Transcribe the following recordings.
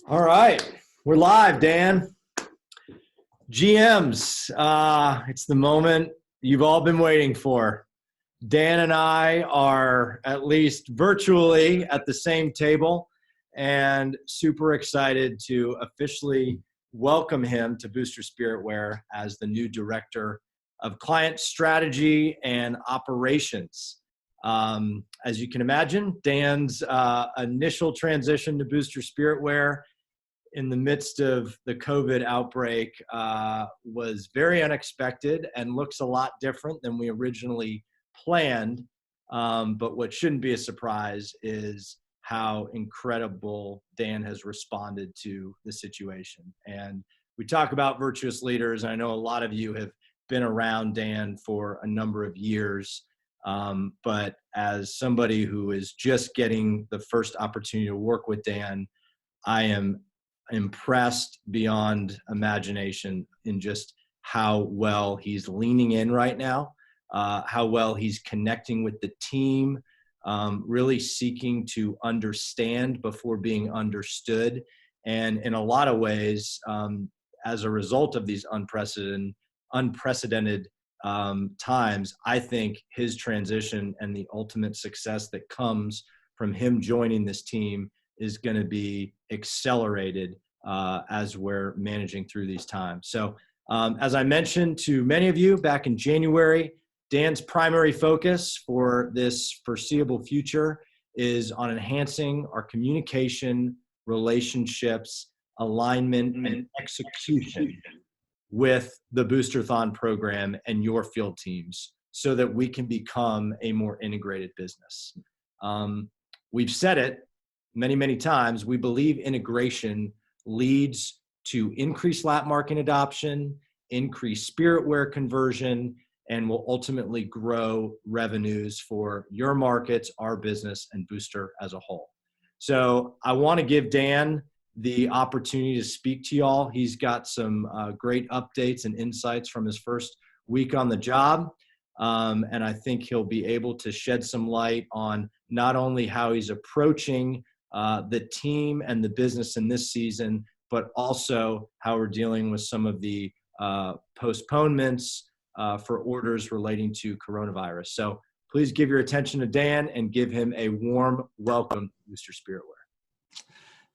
All right, we're live, Dan. GMs, it's the moment you've all been waiting for. Dan and I are at least virtually at the same table and super excited to officially welcome him to Booster Spiritwear as the new Director of Client Strategy and Operations. As you can imagine, Dan's initial transition to Booster Spiritwear in the midst of the COVID outbreak was very unexpected and looks a lot different than we originally planned. But what shouldn't be a surprise is how incredible Dan has responded to the situation. And we talk about virtuous leaders. And I know a lot of you have been around Dan for a number of years. But as somebody who is just getting the first opportunity to work with Dan, I am impressed beyond imagination in just how well he's leaning in right now, how well he's connecting with the team, really seeking to understand before being understood. And in a lot of ways, as a result of these unprecedented times, I think his transition and the ultimate success that comes from him joining this team is going to be accelerated as we're managing through these times. So as I mentioned to many of you back in January, Dan's primary focus for this foreseeable future is on enhancing our communication, relationships, alignment, and execution with the Boosterthon program and your field teams so that we can become a more integrated business. We've said it many times. We believe integration leads to increased lap marking adoption, increased spiritwear conversion, and will ultimately grow revenues for your markets, our business, and Booster as a whole. So I want to give Dan the opportunity to speak to y'all. He's got some great updates and insights from his first week on the job. And I think he'll be able to shed some light on not only how he's approaching the team and the business in this season, but also how we're dealing with some of the postponements for orders relating to coronavirus. So please give your attention to Dan and give him a warm welcome to Booster Spiritwear.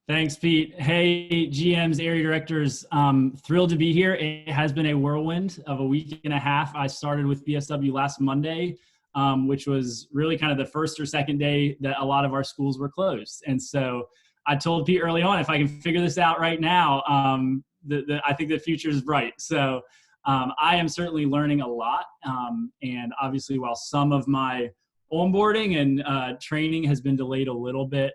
Thanks, Pete. Hey, GMs, area directors, thrilled to be here. It has been a whirlwind of a week and a half. I started with BSW last Monday, which was really kind of the first or second day that a lot of our schools were closed. And so I told Pete early on, if I can figure this out right now, I think the future is bright. So I am certainly learning a lot. And obviously, while some of my onboarding and training has been delayed a little bit,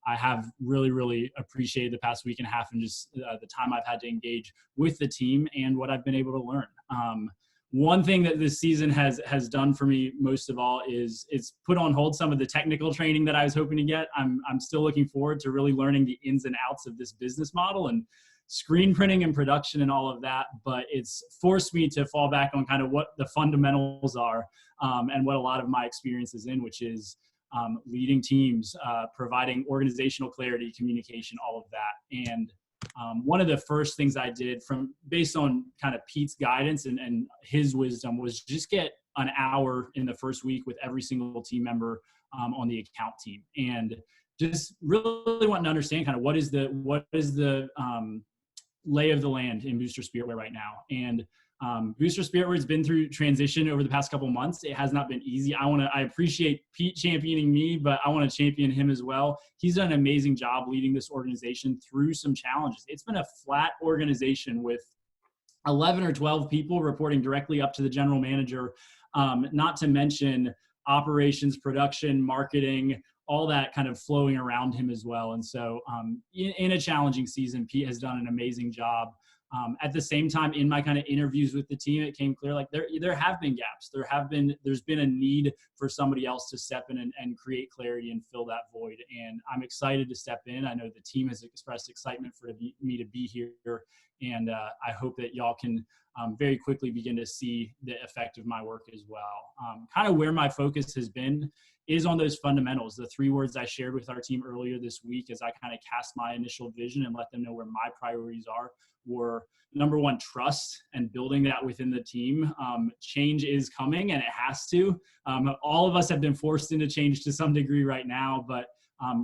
I have really appreciated the past week and a half and just the time I've had to engage with the team and what I've been able to learn. One thing that this season has done for me most of all is it's put on hold some of the technical training that I was hoping to get. I'm still looking forward to really learning the ins and outs of this business model and screen printing and production and all of that, but it's forced me to fall back on kind of what the fundamentals are and what a lot of my experience is in, which is leading teams, providing organizational clarity, communication, all of that. And one of the first things I did based on kind of Pete's guidance and his wisdom was just get an hour in the first week with every single team member on the account team, and just really wanting to understand kind of what is the lay of the land in Booster Spiritwear right now. And Booster Spiritwear has been through transition over the past couple of months. It has not been easy. I appreciate Pete championing me, but I want to champion him as well. He's done an amazing job leading this organization through some challenges. It's been a flat organization with 11 or 12 people reporting directly up to the general manager, not to mention operations, production, marketing, all that kind of flowing around him as well. And so in a challenging season, Pete has done an amazing job. At the same time, in my kind of interviews with the team, it came clear like there have been gaps. There's been a need for somebody else to step in and create clarity and fill that void. And I'm excited to step in. I know the team has expressed excitement for me to be here, and I hope that y'all can very quickly begin to see the effect of my work as well. Kind of where my focus has been is on those fundamentals, the 3 words I shared with our team earlier this week as I kind of cast my initial vision and let them know where my priorities are, were number 1, trust and building that within the team. Change is coming and it has to. All of us have been forced into change to some degree right now, but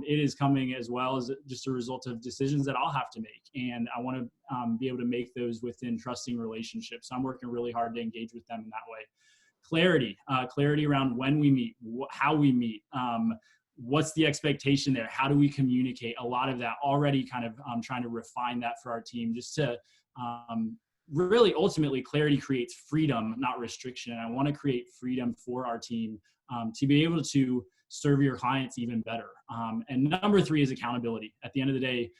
it is coming as well as just a result of decisions that I'll have to make. And I want to be able to make those within trusting relationships. So I'm working really hard to engage with them in that way. Clarity around when we meet, how we meet, what's the expectation there? How do we communicate? A lot of that already kind of trying to refine that for our team just to really ultimately clarity creates freedom, not restriction. And I want to create freedom for our team to be able to serve your clients even better. And number 3 is accountability. At the end of the day,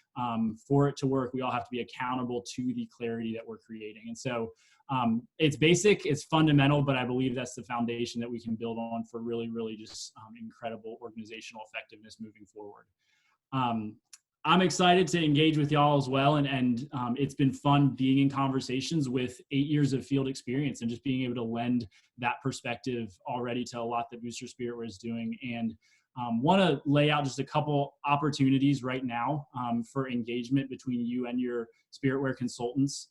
for it to work, we all have to be accountable to the clarity that we're creating. And so it's basic, it's fundamental, but I believe that's the foundation that we can build on for really, really just incredible organizational effectiveness moving forward. I'm excited to engage with y'all as well. And it's been fun being in conversations with 8 years of field experience and just being able to lend that perspective already to a lot that Booster Spiritwear is doing. And want to lay out just a couple opportunities right now for engagement between you and your Spiritwear consultants.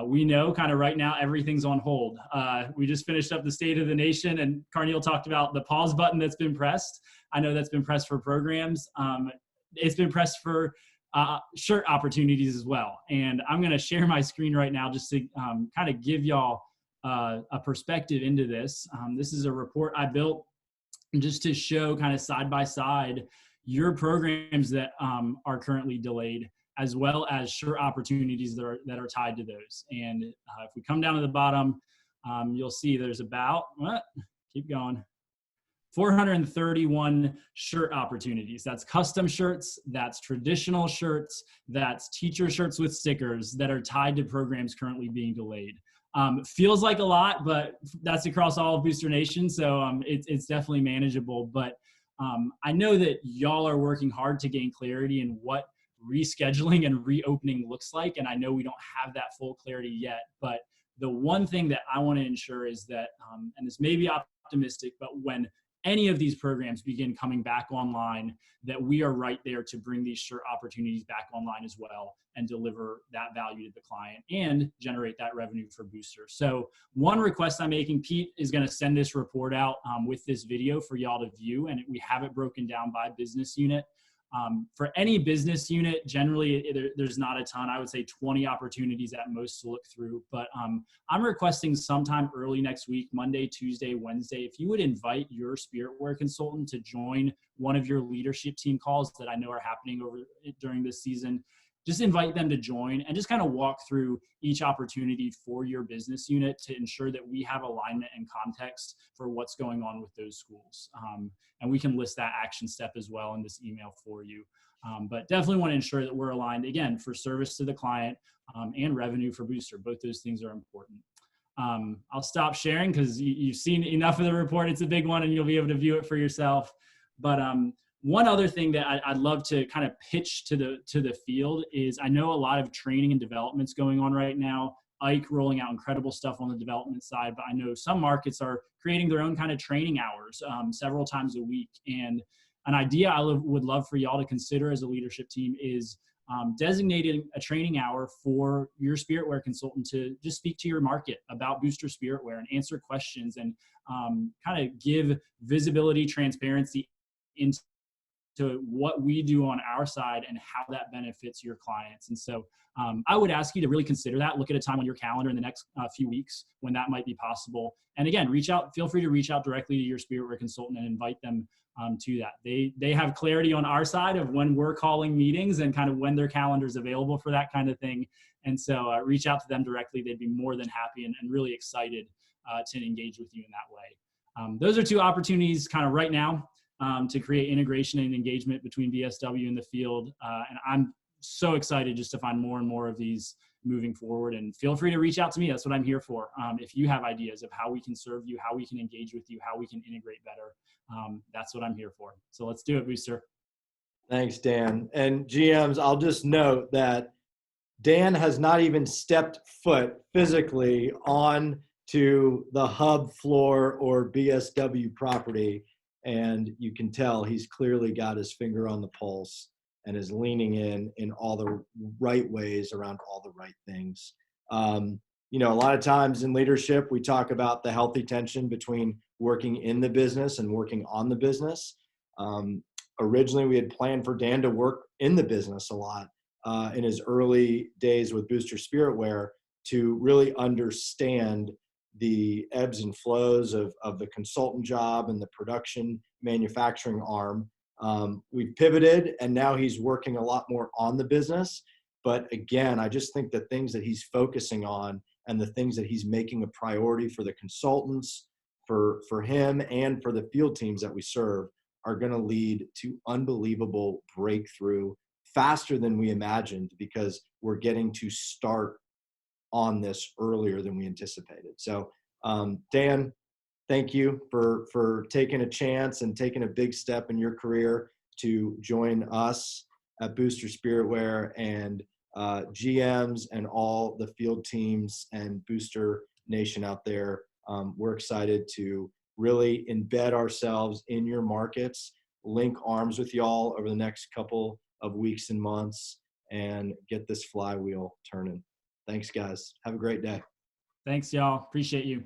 We know kind of right now everything's on hold. We just finished up the State of the Nation, and Carneal talked about the pause button that's been pressed. I know that's been pressed for programs. It's been pressed for shirt opportunities as well. And I'm going to share my screen right now just to kind of give y'all a perspective into this. This is a report I built just to show kind of side by side your programs that are currently delayed, as well as shirt opportunities that are tied to those. And if we come down to the bottom, you'll see there's about, keep going, 431 shirt opportunities. That's custom shirts, that's traditional shirts, that's teacher shirts with stickers that are tied to programs currently being delayed. Feels like a lot, but that's across all of Booster Nation. So it's definitely manageable. But I know that y'all are working hard to gain clarity in what rescheduling and reopening looks like. And I know we don't have that full clarity yet, but the one thing that I want to ensure is that, and this may be optimistic, but when any of these programs begin coming back online, that we are right there to bring these shirt opportunities back online as well and deliver that value to the client and generate that revenue for Booster. So one request I'm making, Pete is going to send this report out with this video for y'all to view, and we have it broken down by business unit. For any business unit, generally there's not a ton. I would say 20 opportunities at most to look through, but I'm requesting sometime early next week, Monday, Tuesday, Wednesday, if you would invite your Spiritwear consultant to join one of your leadership team calls that I know are happening during this season. Just invite them to join and just kind of walk through each opportunity for your business unit to ensure that we have alignment and context for what's going on with those schools. And we can list that action step as well in this email for you. But definitely want to ensure that we're aligned, again, for service to the client and revenue for Booster. Both those things are important. I'll stop sharing because you've seen enough of the report. It's a big one and you'll be able to view it for yourself. But one other thing that I'd love to kind of pitch to the field is I know a lot of training and developments going on right now. Ike rolling out incredible stuff on the development side, but I know some markets are creating their own kind of training hours several times a week. And an idea I would love for y'all to consider as a leadership team is designating a training hour for your Spiritwear consultant to just speak to your market about Booster Spiritwear and answer questions and kind of give visibility, transparency into what we do on our side and how that benefits your clients. And so I would ask you to really consider that. Look at a time on your calendar in the next few weeks when that might be possible. And again, feel free to reach out directly to your Spiritwear consultant and invite them to that. They have clarity on our side of when we're calling meetings and kind of when their calendar is available for that kind of thing. And so reach out to them directly. They'd be more than happy and really excited to engage with you in that way. Those are 2 opportunities kind of right now to create integration and engagement between BSW and the field. And I'm so excited just to find more and more of these moving forward. And feel free to reach out to me. That's what I'm here for. If you have ideas of how we can serve you, how we can engage with you, how we can integrate better, that's what I'm here for. So let's do it, Booster. Thanks, Dan. And GMs, I'll just note that Dan has not even stepped foot physically on to the hub floor or BSW property. And you can tell he's clearly got his finger on the pulse and is leaning in all the right ways around all the right things. A lot of times in leadership, we talk about the healthy tension between working in the business and working on the business. Um, Originally, we had planned for Dan to work in the business a lot in his early days with Booster Spiritwear to really understand the ebbs and flows of the consultant job and the production manufacturing arm. We've pivoted, and now he's working a lot more on the business. But again, I just think the things that he's focusing on and the things that he's making a priority for the consultants, for him, and for the field teams that we serve are going to lead to unbelievable breakthrough faster than we imagined, because we're getting to start on this earlier than we anticipated. So, Dan, thank you for taking a chance and taking a big step in your career to join us at Booster Spiritwear, and GMs and all the field teams and Booster Nation out there. We're excited to really embed ourselves in your markets, link arms with y'all over the next couple of weeks and months, and get this flywheel turning. Thanks, guys. Have a great day. Thanks, y'all. Appreciate you.